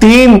3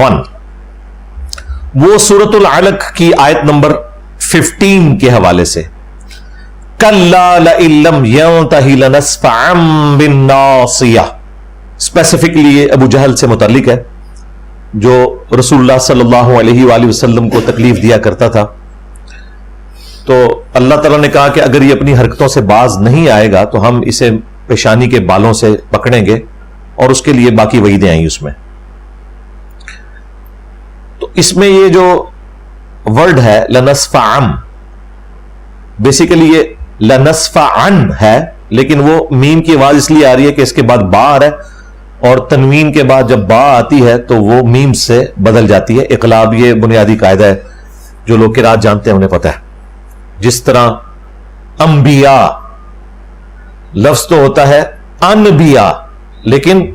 1, وہ سورۃ العلق کی آیت نمبر 15 کے حوالے سے، کلا لئن لم ينتهِ لنسفعا بالناصیہ، اسپیسیفکلی یہ ابو جہل سے متعلق ہے جو رسول اللہ صلی اللہ علیہ وآلہ وسلم کو تکلیف دیا کرتا تھا. تو اللہ تعالیٰ نے کہا کہ اگر یہ اپنی حرکتوں سے باز نہیں آئے گا تو ہم اسے پیشانی کے بالوں سے پکڑیں گے، اور اس کے لیے باقی وعیدیں آئیں اس میں. تو اس میں یہ جو ورڈ ہے لنسفعن، بیسیکلی یہ لنسفعن ہے، لیکن وہ میم کی آواز اس لیے آ رہی ہے کہ اس کے بعد با آ رہا ہے، اور تنوین کے بعد جب با آتی ہے تو وہ میم سے بدل جاتی ہے. اقلاب یہ بنیادی قاعدہ ہے، جو لوگ قرات جانتے ہیں انہیں پتہ ہے. جس طرح انبیاء لفظ تو ہوتا ہے انبیاء، لیکن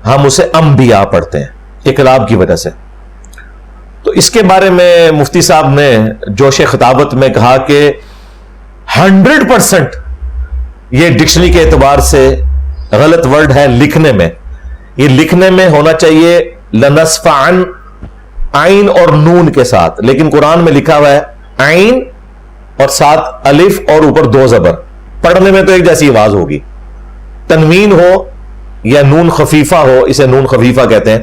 ہم اسے انبیاء پڑھتے ہیں اقلاب کی وجہ سے. تو اس کے بارے میں مفتی صاحب نے جوش خطابت میں کہا کہ 100% یہ ڈکشنری کے اعتبار سے غلط ورڈ ہے لکھنے میں. یہ لکھنے میں ہونا چاہیے لنسفعن عین اور نون کے ساتھ، لیکن قرآن میں لکھا ہوا ہے عین اور ساتھ الف اور اوپر 2 زبر. پڑھنے میں تو ایک جیسی آواز ہوگی، تنوین ہو یا نون خفیفہ ہو، اسے نون خفیفہ کہتے ہیں،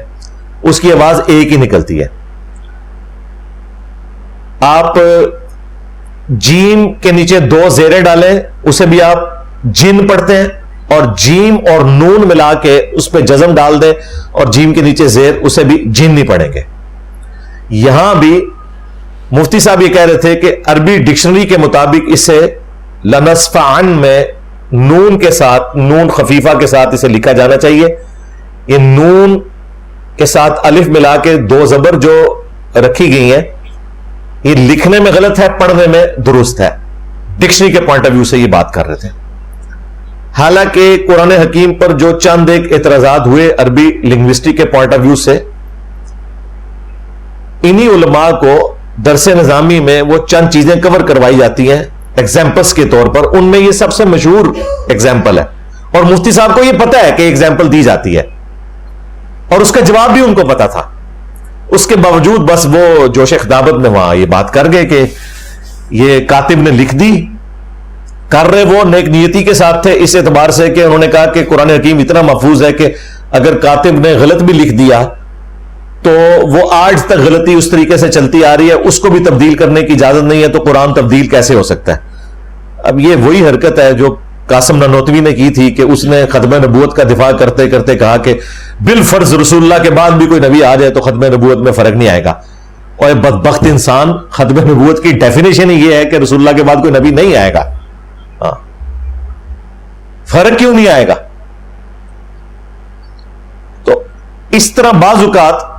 اس کی آواز ایک ہی نکلتی ہے. آپ جیم کے نیچے 2 زیریں ڈالیں، اسے بھی آپ جن پڑھتے ہیں، اور جیم اور نون ملا کے اس پہ جزم ڈال دیں اور جیم کے نیچے زیر، اسے بھی جن نہیں پڑھیں گے. یہاں بھی مفتی صاحب یہ کہہ رہے تھے کہ عربی ڈکشنری کے مطابق اسے لنسفعن میں نون کے ساتھ، نون خفیفہ کے ساتھ اسے لکھا جانا چاہیے. یہ نون کے ساتھ الف ملا کے 2 زبر جو رکھی گئی ہیں، یہ لکھنے میں غلط ہے، پڑھنے میں درست ہے. ڈکشنری کے پوائنٹ آف ویو سے یہ بات کر رہے تھے. حالانکہ قرآن حکیم پر جو چند ایک اعتراضات ہوئے عربی لنگوسٹک کے پوائنٹ آف ویو سے، انہی علماء کو درس نظامی میں وہ چند چیزیں کور کروائی جاتی ہیں ایگزامپلس کے طور پر. ان میں یہ سب سے مشہور ایگزامپل ہے، اور مفتی صاحب کو یہ پتا ہے کہ ایگزامپل دی جاتی ہے، اور اس کا جواب بھی ان کو پتا تھا. اس کے باوجود بس وہ جوش خطابت میں وہاں یہ بات کر گئے کہ یہ کاتب نے لکھ دی. کر رہے وہ نیک نیتی کے ساتھ تھے اس اعتبار سے کہ انہوں نے کہا کہ قرآن حکیم اتنا محفوظ ہے کہ اگر کاتب نے غلط بھی لکھ دیا تو وہ آج تک غلطی اس طریقے سے چلتی آ رہی ہے، اس کو بھی تبدیل کرنے کی اجازت نہیں ہے، تو قرآن تبدیل کیسے ہو سکتا ہے؟ اب یہ وہی حرکت ہے جو قاسم نانوتوی نے کی تھی کہ اس نے ختم نبوت کا دفاع کرتے کرتے کہا کہ بالفرض رسول اللہ کے بعد بھی کوئی نبی آ جائے تو ختم نبوت میں فرق نہیں آئے گا. اور بدبخت انسان، ختم نبوت کی ڈیفینیشن ہی یہ ہے کہ رسول اللہ کے بعد کوئی نبی نہیں آئے گا. فرق کیوں نہیں آئے گا؟ تو اس طرح بعض اوقات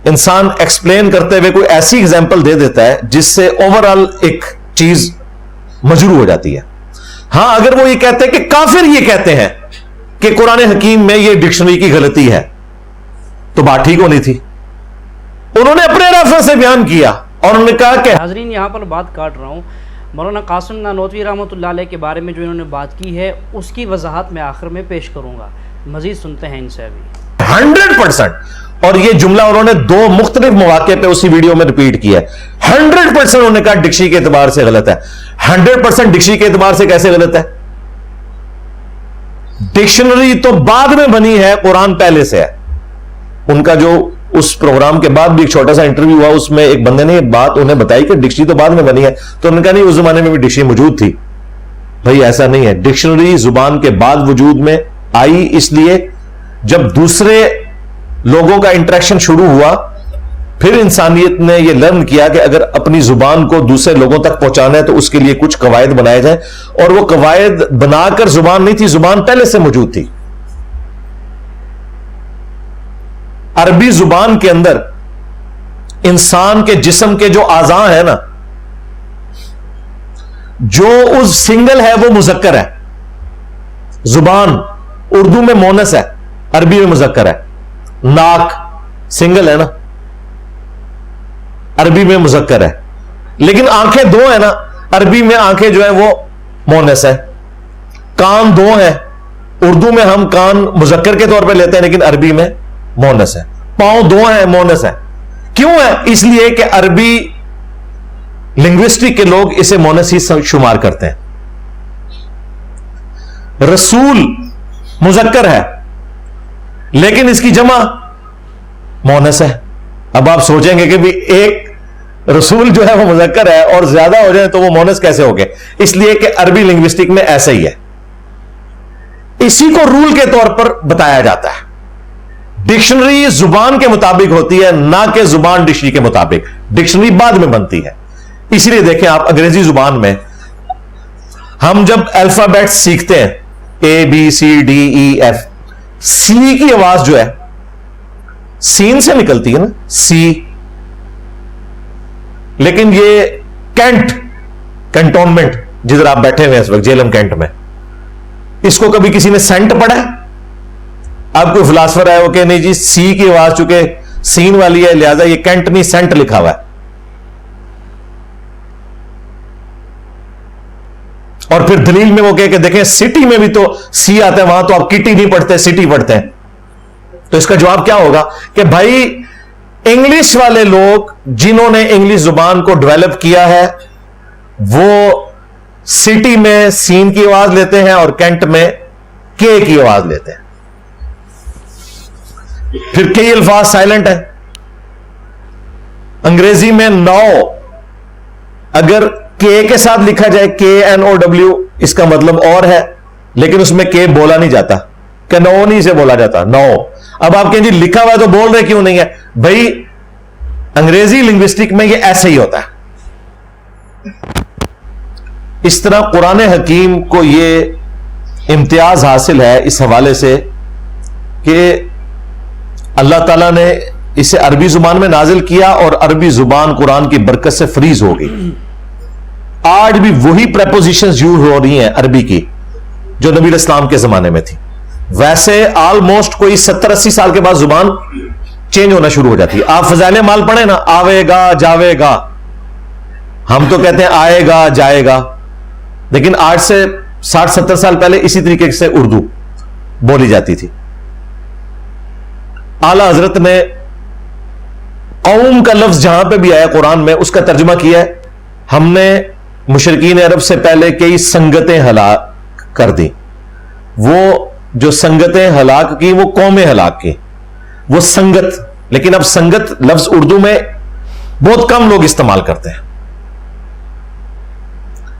انسان ایکسپلین کرتے ہوئے کوئی ایسی ایگزامپل دے دیتا ہے جس سے اوور آل ایک چیز مجروح ہو جاتی ہے. ہاں اگر وہ یہ کہتے ہیں کہ کافر یہ کہتے ہیں کہ قرآن حکیم میں یہ ڈکشنری کی غلطی ہے، تو بات ٹھیک ہونی تھی. انہوں نے اپنے ریفرنس سے بیان کیا اور انہوں نے کہا کہ حاضرین یہاں پر بات کاٹ رہا ہوں. مولانا قاسم نانوتوی رحمۃ اللہ علیہ کے بارے میں جو انہوں نے بات کی ہے اس کی وضاحت میں آخر میں پیش کروں گا. مزید سنتے ہیں ان سے ابھی. 100%، اور یہ جملہ انہوں نے 2 مختلف مواقع پہ اسی ویڈیو میں ریپیٹ کیا ہے. 100% انہوں نے کہا ڈکشنری کے اعتبار سے غلط ہے. 100% ڈکشنری کے اعتبار سے کیسے غلط ہے؟ ڈکشنری تو بعد میں بنی ہے، قرآن پہلے سے ہے. ان کا جو اس پروگرام کے بعد بھی ایک چھوٹا سا انٹرویو ہوا، اس میں ایک بندے نے یہ بات انہیں بتائی کہ ڈکشنری تو بعد میں بنی ہے. تو انہوں نے کہا نہیں، اس زمانے میں بھی ڈکشنری موجود تھی. بھائی ایسا نہیں ہے. ڈکشنری زبان کے بعد وجود میں آئی اس لیے جب دوسرے لوگوں کا انٹریکشن شروع ہوا، پھر انسانیت نے یہ لرن کیا کہ اگر اپنی زبان کو دوسرے لوگوں تک پہنچانا ہے تو اس کے لیے کچھ قواعد بنائے جائیں. اور وہ قواعد بنا کر زبان نہیں تھی، زبان پہلے سے موجود تھی. عربی زبان کے اندر انسان کے جسم کے جو اعضاء ہیں نا، جو اس سنگل ہے وہ مذکر ہے. زبان اردو میں مونس ہے، عربی میں مذکر ہے. ناک سنگل ہے نا، عربی میں مذکر ہے. لیکن آنکھیں 2 ہیں نا، عربی میں آنکھیں جو ہیں وہ مونس ہے. کان 2 ہیں، اردو میں ہم کان مذکر کے طور پہ لیتے ہیں لیکن عربی میں مونس ہے. پاؤں 2 ہیں، مونس ہے. کیوں ہے؟ اس لیے کہ عربی لنگوسٹک کے لوگ اسے مونس ہی شمار کرتے ہیں. رسول مذکر ہے لیکن اس کی جمع مونس ہے. اب آپ سوچیں گے کہ بھی ایک رسول جو ہے وہ مذکر ہے اور زیادہ ہو جائے تو وہ مونس کیسے ہو گئے؟ اس لیے کہ عربی لنگوسٹک میں ایسا ہی ہے. اسی کو رول کے طور پر بتایا جاتا ہے. ڈکشنری زبان کے مطابق ہوتی ہے نہ کہ زبان ڈکشنری کے مطابق. ڈکشنری بعد میں بنتی ہے. اسی لیے دیکھیں آپ انگریزی زبان میں ہم جب الفابیٹ سیکھتے ہیں A B C D E F, C کی آواز جو ہے سین سے نکلتی ہے نا، سی. لیکن یہ کنٹونمنٹ جدھر آپ بیٹھے ہوئے اس وقت جیلم کینٹ میں، اس کو کبھی کسی نے سینٹ پڑھا ہے؟ اب کوئی فلاسفر ہے وہ کہ نہیں جی سی کی آواز چونکہ سین والی ہے لہذا یہ کینٹ نہیں سینٹ لکھا ہوا ہے. اور پھر دلیل میں وہ کہ دیکھیں سٹی میں بھی تو سی آتا ہے، وہاں تو آپ کٹی نہیں پڑھتے سٹی پڑھتے ہیں. تو اس کا جواب کیا ہوگا کہ بھائی انگلش والے لوگ جنہوں نے انگلش زبان کو ڈیولپ کیا ہے وہ سٹی میں سین کی آواز لیتے ہیں اور کینٹ میں کے کی آواز لیتے ہیں. پھر کئی الفاظ سائلنٹ ہیں. انگریزی میں نو اگر کے کے ساتھ لکھا جائے KNOW اس کا مطلب اور ہے لیکن اس میں کے بولا نہیں جاتا، کنونی سے بولا جاتا نو. اب آپ کہیں جی لکھا ہوا ہے تو بول رہے کیوں نہیں ہے؟ بھائی انگریزی لنگوسٹک میں یہ ایسا ہی ہوتا ہے. اس طرح قرآن حکیم کو یہ امتیاز حاصل ہے اس حوالے سے کہ اللہ تعالیٰ نے اسے عربی زبان میں نازل کیا اور عربی زبان قرآن کی برکت سے فریز ہو گئی. آج بھی وہی پریپوزیشنز یوز ہو رہی ہیں عربی کی جو نبی الاسلام کے زمانے میں تھی. ویسے آلموسٹ کوئی 70-80 سال کے بعد زبان چینج ہونا شروع ہو جاتی ہے. آپ فضائل اعمال پڑھیں نا، آوے گا جاوے گا، ہم تو کہتے ہیں آئے گا جائے گا، لیکن آج سے 60-70 سال پہلے اسی طریقے سے اردو بولی جاتی تھی. اعلی حضرت نے قوم کا لفظ جہاں پہ بھی آیا قرآن میں اس کا ترجمہ کیا ہے ہم نے مشرکین عرب سے پہلے کئی سنگتیں ہلاک کر دی. وہ جو سنگتیں ہلاک کی وہ قومیں ہلاک کی، وہ سنگت. لیکن اب سنگت لفظ اردو میں بہت کم لوگ استعمال کرتے ہیں.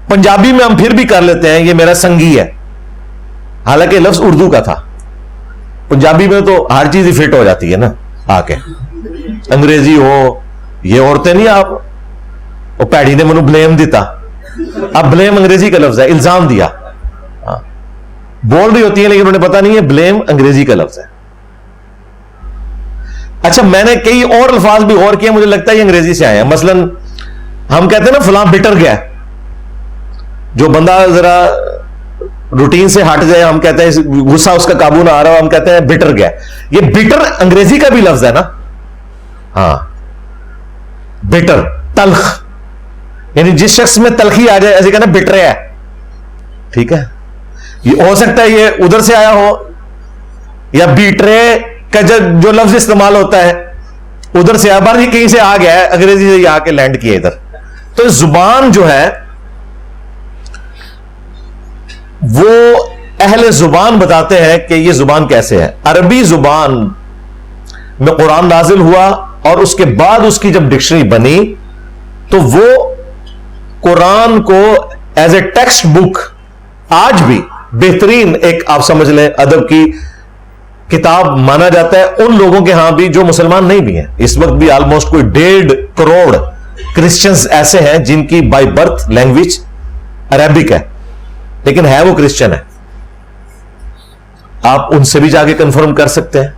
پنجابی میں ہم پھر بھی کر لیتے ہیں یہ میرا سنگی ہے، حالانکہ لفظ اردو کا تھا. پنجابی میں تو ہر چیز ہی فٹ ہو جاتی ہے نا آ کے. انگریزی ہو یہ عورتیں نہیں آپ وہ پیڑی نے منو بلیم دیتا، اب بلیم انگریزی کا لفظ ہے، الزام دیا. بول رہی ہوتی ہیں لیکن انہیں پتا نہیں ہے بلیم انگریزی کا لفظ ہے. اچھا میں نے کئی اور الفاظ بھی غور کیا، مجھے لگتا ہے یہ انگریزی سے آئے ہیں. مثلا ہم کہتے ہیں نا فلاں بٹر گیا، جو بندہ ذرا روٹین سے ہٹ جائے ہم کہتے ہیں غصہ اس کا قابو نہ آ رہا ہو ہم کہتے ہیں بٹر گیا. یہ بٹر انگریزی کا بھی لفظ ہے نا. ہاں بٹر تلخ، یعنی جس شخص میں تلخی آ جائے ایسے کہنا بٹرے ہے. ٹھیک ہے، یہ ہو سکتا ہے یہ ادھر سے آیا ہو یا بیٹرے کا جو لفظ استعمال ہوتا ہے ادھر سے آیا، یہ کہیں سے آ گیا ہے انگریزی سے یہ آ کے لینڈ کیا ادھر. تو زبان جو ہے وہ اہل زبان بتاتے ہیں کہ یہ زبان کیسے ہے. عربی زبان میں قرآن نازل ہوا اور اس کے بعد اس کی جب ڈکشنری بنی تو وہ قرآن کو ایز اے ٹیکسٹ بک آج بھی بہترین ایک آپ سمجھ لیں ادب کی کتاب مانا جاتا ہے ان لوگوں کے ہاں بھی جو مسلمان نہیں بھی ہیں. اس وقت بھی آلموسٹ کوئی 1.5 کروڑ کرسچنز ایسے ہیں جن کی بائی برتھ لینگویج عربک ہے لیکن ہے وہ کرسچن ہے. آپ ان سے بھی جا کے کنفرم کر سکتے ہیں.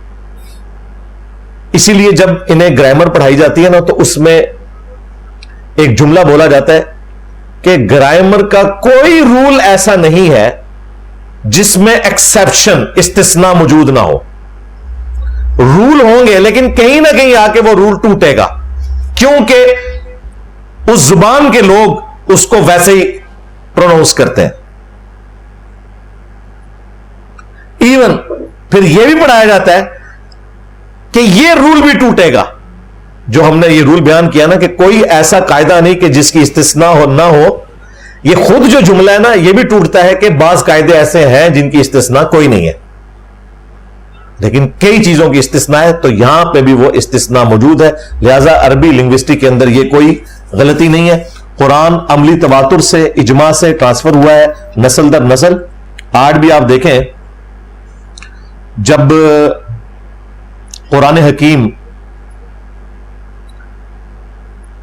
اسی لیے جب انہیں گرامر پڑھائی جاتی ہے نا تو اس میں ایک جملہ بولا جاتا ہے کہ گرامر کا کوئی رول ایسا نہیں ہے جس میں ایکسپشن استثناء موجود نہ ہو. رول ہوں گے لیکن کہیں نہ کہیں آ کے وہ رول ٹوٹے گا کیونکہ اس زبان کے لوگ اس کو ویسے ہی پروناؤنس کرتے ہیں. ایون پھر یہ بھی پڑھایا جاتا ہے کہ یہ رول بھی ٹوٹے گا جو ہم نے یہ رول بیان کیا نا کہ کوئی ایسا قاعدہ نہیں کہ جس کی استثناء نہ ہو. یہ خود جو جملہ ہے نا یہ بھی ٹوٹتا ہے کہ بعض قاعدے ایسے ہیں جن کی استثناء کوئی نہیں ہے, لیکن کئی چیزوں کی استثناء ہے, تو یہاں پہ بھی وہ استثناء موجود ہے. لہذا عربی لنگوسٹک کے اندر یہ کوئی غلطی نہیں ہے. قرآن عملی تواتر سے, اجماع سے ٹرانسفر ہوا ہے نسل در نسل. آج بھی آپ دیکھیں جب قرآن حکیم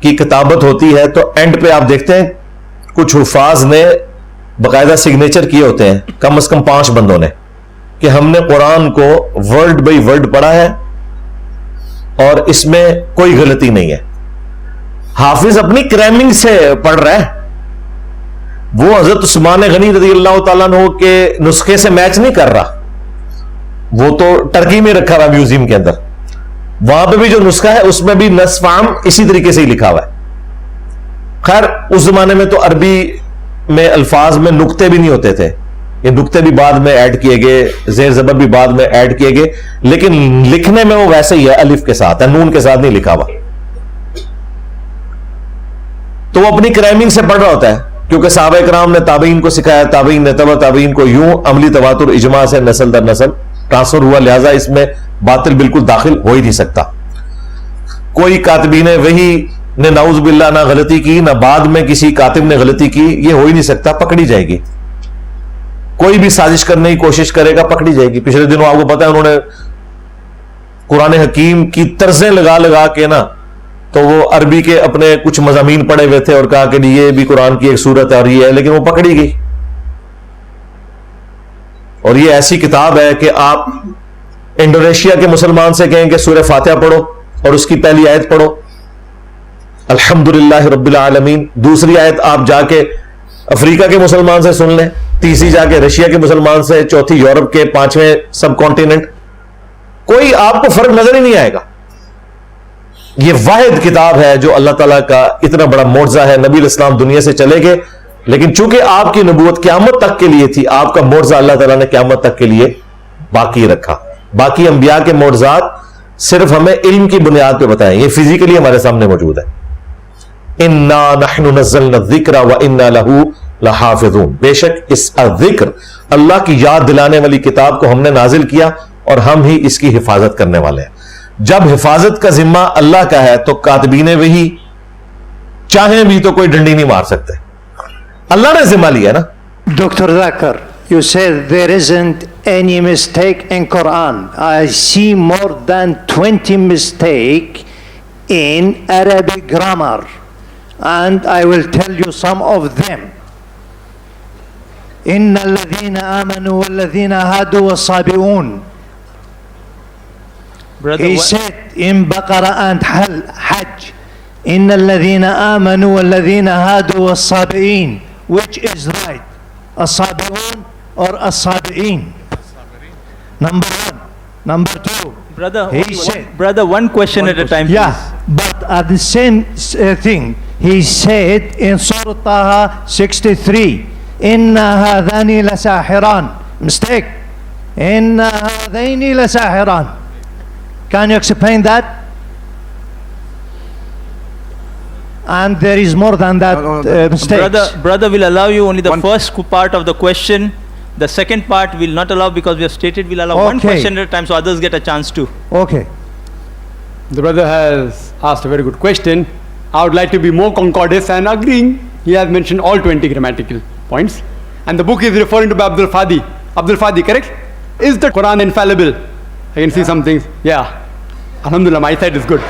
کی کتابت ہوتی ہے تو اینڈ پہ آپ دیکھتے ہیں کچھ حفاظ نے باقاعدہ سگنیچر کیے ہوتے ہیں, کم از کم 5 بندوں نے, کہ ہم نے قرآن کو ورڈ بائی ورڈ پڑھا ہے اور اس میں کوئی غلطی نہیں ہے. حافظ اپنی کریمنگ سے پڑھ رہا ہے, وہ حضرت عثمان غنی رضی اللہ تعالیٰ عنہ کے نسخے سے میچ نہیں کر رہا, وہ تو ٹرکی میں رکھا ہوا میوزیم کے اندر, وہاں پہ بھی جو نسخہ ہے اس میں بھی نصف عام اسی طریقے سے ہی لکھا ہوا ہے. خیر اس زمانے میں تو عربی میں الفاظ میں نقطے بھی نہیں ہوتے تھے, یہ نقطے بھی بعد میں ایڈ کیے گئے, زیر زبر بھی بعد میں ایڈ کیے گئے, لیکن لکھنے میں وہ ویسے ہی ہے, الف کے ساتھ ہے, نون کے ساتھ نہیں لکھا ہوا. تو وہ اپنی کرائمنگ سے پڑھ رہا ہوتا ہے, کیونکہ صحابہ کرام نے تابعین کو سکھایا, تابعین نے تبع تابعین کو, یوں عملی تواتر اجماع سے نسل در نسل ٹرانسفر ہوا. لہذا اس میں باطل بالکل داخل ہو ہی نہیں سکتا. کوئی کاتبین وحی نے نعوذ باللہ نہ غلطی کی, نہ بعد میں کسی کاتب نے غلطی کی, یہ ہو ہی نہیں سکتا, پکڑی جائے گی. کوئی بھی سازش کرنے کی کوشش کرے گا پکڑی جائے گی. پچھلے دنوں آپ کو پتا ہے انہوں نے قرآن حکیم کی طرزیں لگا لگا کے نا, تو وہ عربی کے اپنے کچھ مضامین پڑھے ہوئے تھے اور کہا کہ یہ بھی قرآن کی ایک صورت ہے اور یہ ہے, لیکن وہ پکڑی گئی. اور یہ ایسی کتاب ہے کہ آپ انڈونیشیا کے مسلمان سے کہیں کہ سورہ فاتحہ پڑھو اور اس کی پہلی آیت پڑھو الحمدللہ رب العالمین, دوسری آیت آپ جا کے افریقہ کے مسلمان سے سن لیں, تیسری جا کے رشیا کے مسلمان سے, چوتھی یورپ کے, 5ویں سب کانٹیننٹ, کوئی آپ کو فرق نظر ہی نہیں آئے گا. یہ واحد کتاب ہے جو اللہ تعالیٰ کا اتنا بڑا معجزہ ہے. نبی الاسلام دنیا سے چلے گئے, لیکن چونکہ آپ کی نبوت قیامت تک کے لیے تھی, آپ کا معجزہ اللہ تعالیٰ نے قیامت تک کے لیے باقی رکھا. باقی انبیاء کے معجزات صرف ہمیں علم کی بنیاد پہ بتائیں, یہ فزیکلی ہمارے سامنے موجود ہے. انا نحن نزلنا الذکر وانا لہ لحافظون, بے شک اس ذکر اللہ کی یاد دلانے والی کتاب کو ہم نے نازل کیا اور ہم ہی اس کی حفاظت کرنے والے ہیں. جب حفاظت کا ذمہ اللہ کا ہے تو کاتبین وحی چاہیں بھی تو کوئی ڈنڈی نہیں مار سکتے, اللہ نے ذمہ لیا نا. Dr. Zakir, you said there isn't any mistake in Quran. I see more than 20 mistakes in Arabic grammar, and I will tell you some of them. إن الذين آمنوا والذين هادوا والصابئون. He said in Baqarah and Hajj, إن الذين آمنوا والذين هادوا والصابئين. Which is right? الصابئون or الصابئين? Number 1. Number 2. Brother, one question at a time, please. Yeah, but at the same thing, he said in Surah Taha 63, إِنَّ هَذَانِ لَسَاحِرَانِ. Mistake. إِنَّ هَذَيْنِ لَسَاحِرَانِ. Can you explain that? And there is more than that mistakes. Brother will allow you only the first part of the question. The second part will not allow, because we have stated we'll allow one question at a time so others get a chance to. Okay. The brother has asked a very good question. I would like to be more concordant and agreeing. He has mentioned all 20 grammatical points. And the book is referring to Abdul Fadi. Abdul Fadi, correct? Is the Quran infallible? I can see some things. Yeah. Alhamdulillah, my side is good.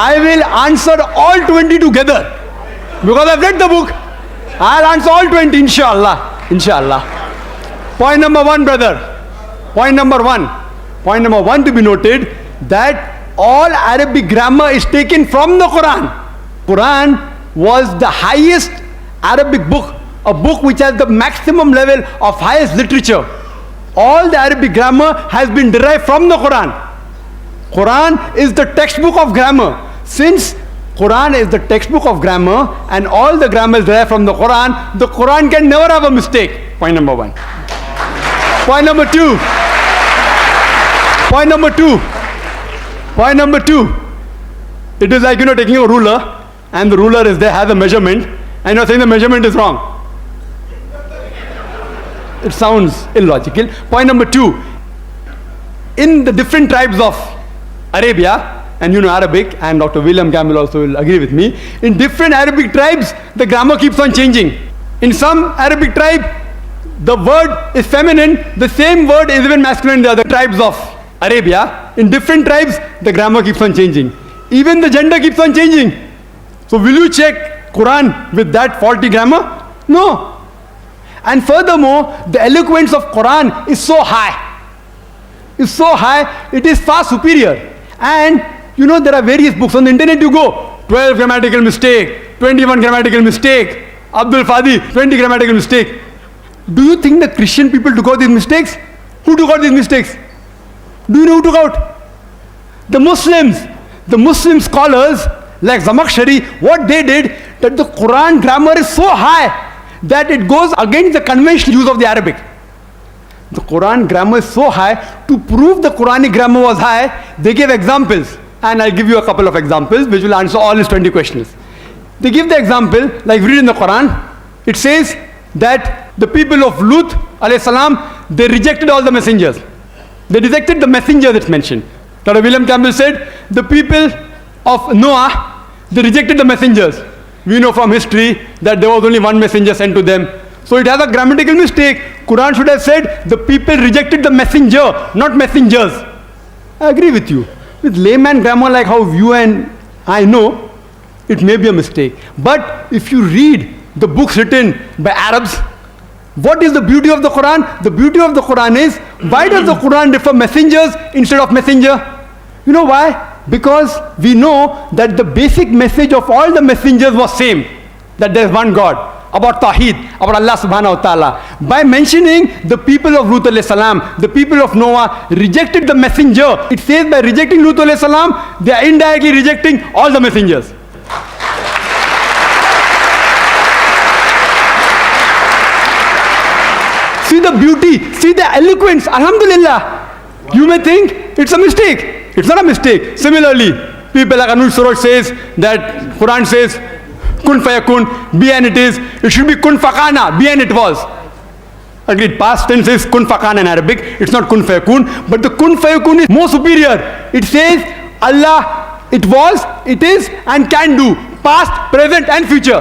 I will answer all 20 together. Because I've read the book. I'll answer all 20, inshallah. Inshallah. Point number 1, brother. Point number 1. Point number 1 to be noted, that all Arabic grammar is taken from the Quran. Quran was the highest Arabic book, a book which has the maximum level of highest literature. All the Arabic grammar has been derived from the Quran. Quran is the textbook of grammar. Since Quran is the textbook of grammar, and all the grammar is derived from the Quran. The Quran can never have a mistake. Point number one. Point number two. Point number two. Point number two. It is like, taking a ruler, and the ruler is there, has a measurement, and you're saying the measurement is wrong. It sounds illogical. Point number two. In the different tribes of Arabia, and Arabic, and Dr. William Campbell also will agree with me, in different Arabic tribes, the grammar keeps on changing. In some Arabic tribe, the word is feminine, the same word is even masculine in the other tribes of Arabia. In different tribes, the grammar keeps on changing. Even the gender keeps on changing. So will you check Quran with that faulty grammar? No. And furthermore, the eloquence of Quran is so high. It's so high, it is far superior. And there are various books on the internet. You go 12 grammatical mistake, 21 grammatical mistake, Abdul Fadi 20 grammatical mistake. Do you think the Christian people took out these mistakes? Who took out these mistakes? Do you know who took out? The Muslims. The Muslim scholars like Zamakhshari, what they did, that the Quran grammar is so high that it goes against the conventional use of the Arabic. The Quran grammar is so high. To prove the Quranic grammar was high, they gave examples. And I'll give you a couple of examples which will answer all his 20 questions. They give the example, like read in the Quran, it says that the people of Lut alayhi salam, they rejected all the messengers. They rejected the messenger that's mentioned. Dr. William Campbell said, the people of Noah, they rejected the messengers. We know from history that there was only one messenger sent to them. So it has a grammatical mistake. Quran should have said, the people rejected the messenger, not messengers. I agree with you. With layman grammar like how you and I know, it may be a mistake. But if you read the books written by Arabs, what is the beauty of the Quran? The beauty of the Quran is, why does the Quran refer messengers instead of messenger? You know why? Because we know that the basic message of all the messengers was same, that there is one God, about Tawheed, about Allah subhanahu wa ta'ala. By mentioning the people of Lut alayhi salam, the people of Noah rejected the messenger, it says by rejecting Lut alayhi salam, they are indirectly rejecting all the messengers. See the beauty, see the eloquence, alhamdulillah. You may think it's a mistake. It's not a mistake. Similarly, people like Anuj Suraj says that Quran says, kun fayakun, be and it is. It should be kun fakana, be and it was. Agreed, past tense is kun fakana in Arabic. It's not kun fayakun. But the kun fayakun is more superior. It says, Allah, it was, it is, and can do. Past, present, and future.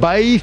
22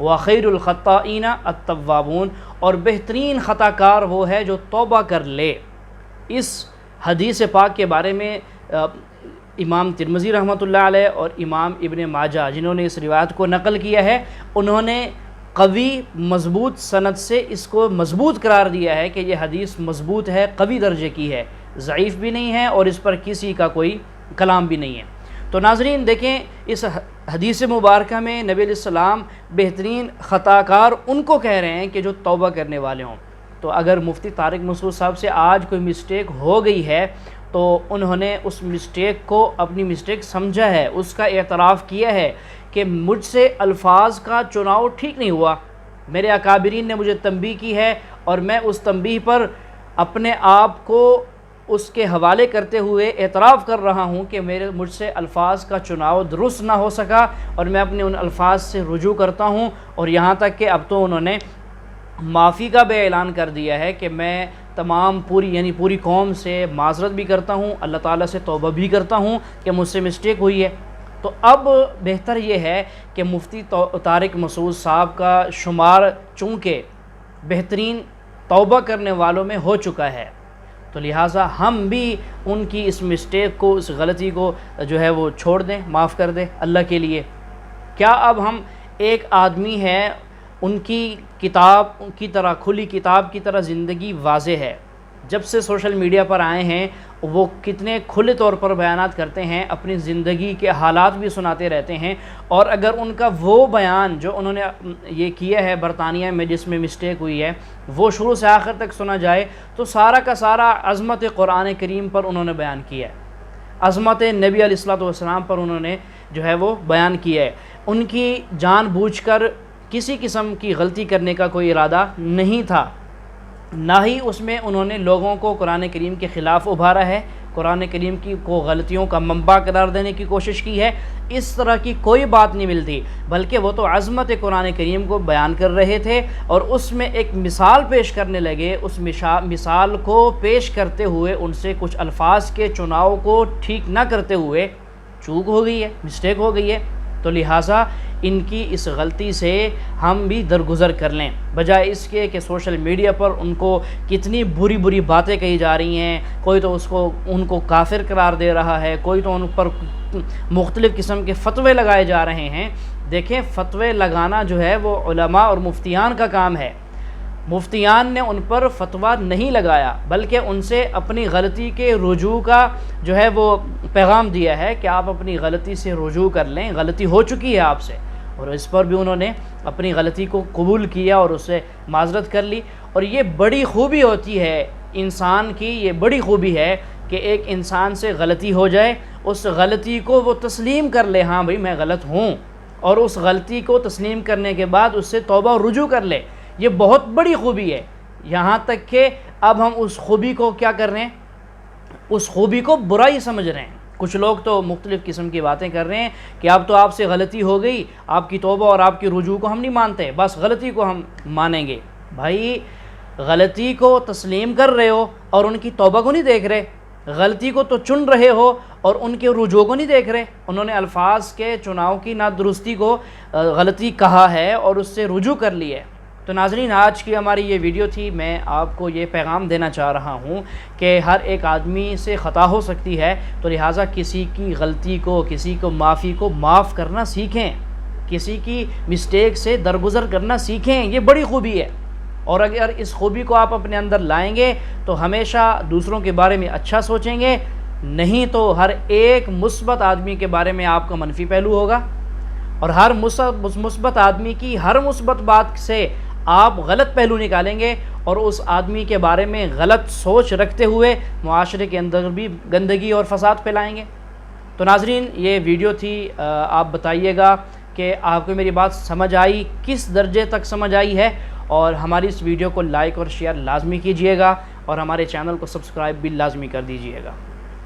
وَخَيْرُ الْخَطَّائِينَ التَّوَّابُونَ، اور بہترین خطا کار وہ ہے جو توبہ کر لے۔ اس حدیث پاک کے بارے میں امام ترمذی رحمۃ اللہ علیہ اور امام ابن ماجہ جنہوں نے اس روایت کو نقل کیا ہے، انہوں نے قوی مضبوط سند سے اس کو مضبوط قرار دیا ہے کہ یہ حدیث مضبوط ہے، قوی درجے کی ہے، ضعیف بھی نہیں ہے اور اس پر کسی کا کوئی کلام بھی نہیں ہے۔ تو ناظرین دیکھیں، اس حدیث مبارکہ میں نبی علیہ السلام بہترین خطا کار ان کو کہہ رہے ہیں کہ جو توبہ کرنے والے ہوں۔ تو اگر مفتی طارق مسعود صاحب سے آج کوئی مسٹیک ہو گئی ہے تو انہوں نے اس مسٹیک کو اپنی مسٹیک سمجھا ہے، اس کا اعتراف کیا ہے کہ مجھ سے الفاظ کا چناؤ ٹھیک نہیں ہوا، میرے اکابرین نے مجھے تنبیہ کی ہے اور میں اس تنبیہ پر اپنے آپ کو اس کے حوالے کرتے ہوئے اعتراف کر رہا ہوں کہ مجھ سے الفاظ کا چناؤ درست نہ ہو سکا اور میں اپنے ان الفاظ سے رجوع کرتا ہوں۔ اور یہاں تک کہ اب تو انہوں نے معافی کا بھی اعلان کر دیا ہے کہ میں تمام پوری قوم سے معذرت بھی کرتا ہوں، اللہ تعالیٰ سے توبہ بھی کرتا ہوں کہ مجھ سے مسٹیک ہوئی ہے۔ تو اب بہتر یہ ہے کہ مفتی طارق مسعود صاحب کا شمار چونکہ بہترین توبہ کرنے والوں میں ہو چکا ہے، تو لہٰذا ہم بھی ان کی اس مسٹیک کو، اس غلطی کو جو ہے وہ چھوڑ دیں، معاف کر دیں اللہ کے لیے۔ کیا اب ہم ایک آدمی ہے، ان کی کتاب کی طرح، کھلی کتاب کی طرح زندگی واضح ہے، جب سے سوشل میڈیا پر آئے ہیں وہ کتنے کھلے طور پر بیانات کرتے ہیں، اپنی زندگی کے حالات بھی سناتے رہتے ہیں، اور اگر ان کا وہ بیان جو انہوں نے یہ کیا ہے برطانیہ میں جس میں مسٹیک ہوئی ہے وہ شروع سے آخر تک سنا جائے تو سارا کا سارا عظمت قرآن کریم پر انہوں نے بیان کیا ہے، عظمت نبی علیہ الصلوۃ والسلام پر انہوں نے جو ہے وہ بیان کیا ہے۔ ان کی جان بوجھ کر کسی قسم کی غلطی کرنے کا کوئی ارادہ نہیں تھا، نہ ہی اس میں انہوں نے لوگوں کو قرآن کریم کے خلاف ابھارا ہے، قرآن کریم کو غلطیوں کا منبع قرار دینے کی کوشش کی ہے، اس طرح کی کوئی بات نہیں ملتی، بلکہ وہ تو عظمت قرآن کریم کو بیان کر رہے تھے اور اس میں ایک مثال پیش کرنے لگے، اس مثال کو پیش کرتے ہوئے ان سے کچھ الفاظ کے چناؤ کو ٹھیک نہ کرتے ہوئے چوک ہو گئی ہے، مسٹیک ہو گئی ہے۔ تو لہٰذا ان کی اس غلطی سے ہم بھی درگزر کر لیں، بجائے اس کے کہ سوشل میڈیا پر ان کو کتنی بری باتیں کہی جا رہی ہیں، کوئی تو ان کو کافر قرار دے رہا ہے، کوئی تو ان پر مختلف قسم کے فتوے لگائے جا رہے ہیں۔ دیکھیں، فتوے لگانا جو ہے وہ علماء اور مفتیان کا کام ہے، مفتیان نے ان پر فتویٰ نہیں لگایا بلکہ ان سے اپنی غلطی کے رجوع کا جو ہے وہ پیغام دیا ہے کہ آپ اپنی غلطی سے رجوع کر لیں، غلطی ہو چکی ہے آپ سے، اور اس پر بھی انہوں نے اپنی غلطی کو قبول کیا اور اس سے معذرت کر لی۔ اور یہ بڑی خوبی ہوتی ہے انسان کی، یہ بڑی خوبی ہے کہ ایک انسان سے غلطی ہو جائے، اس غلطی کو وہ تسلیم کر لے، ہاں بھائی میں غلط ہوں، اور اس غلطی کو تسلیم کرنے کے بعد اس سے توبہ اور رجوع کر لے۔ یہ بہت بڑی خوبی ہے، یہاں تک کہ اب ہم اس خوبی کو کیا کر رہے ہیں، اس خوبی کو برائی سمجھ رہے ہیں۔ کچھ لوگ تو مختلف قسم کی باتیں کر رہے ہیں کہ اب تو آپ سے غلطی ہو گئی، آپ کی توبہ اور آپ کی رجوع کو ہم نہیں مانتے، بس غلطی کو ہم مانیں گے۔ بھائی غلطی کو تسلیم کر رہے ہو اور ان کی توبہ کو نہیں دیکھ رہے، غلطی کو تو چن رہے ہو اور ان کے رجوع کو نہیں دیکھ رہے۔ انہوں نے الفاظ کے چناؤ کی نادرستی کو غلطی کہا ہے اور اس سے رجوع کر لی ہے۔ تو ناظرین، آج کی ہماری یہ ویڈیو تھی، میں آپ کو یہ پیغام دینا چاہ رہا ہوں کہ ہر ایک آدمی سے خطا ہو سکتی ہے، تو لہٰذا کسی کی غلطی کو، کسی کو معافی کو معاف کرنا سیکھیں، کسی کی مسٹیک سے درگزر کرنا سیکھیں، یہ بڑی خوبی ہے۔ اور اگر اس خوبی کو آپ اپنے اندر لائیں گے تو ہمیشہ دوسروں کے بارے میں اچھا سوچیں گے، نہیں تو ہر ایک مثبت آدمی کے بارے میں آپ کا منفی پہلو ہوگا، اور ہر مثبت آدمی کی ہر مثبت بات سے آپ غلط پہلو نکالیں گے اور اس آدمی کے بارے میں غلط سوچ رکھتے ہوئے معاشرے کے اندر بھی گندگی اور فساد پھیلائیں گے۔ تو ناظرین، یہ ویڈیو تھی، آپ بتائیے گا کہ آپ کو میری بات سمجھ آئی، کس درجے تک سمجھ آئی ہے، اور ہماری اس ویڈیو کو لائک اور شیئر لازمی کیجئے گا اور ہمارے چینل کو سبسکرائب بھی لازمی کر دیجئے گا۔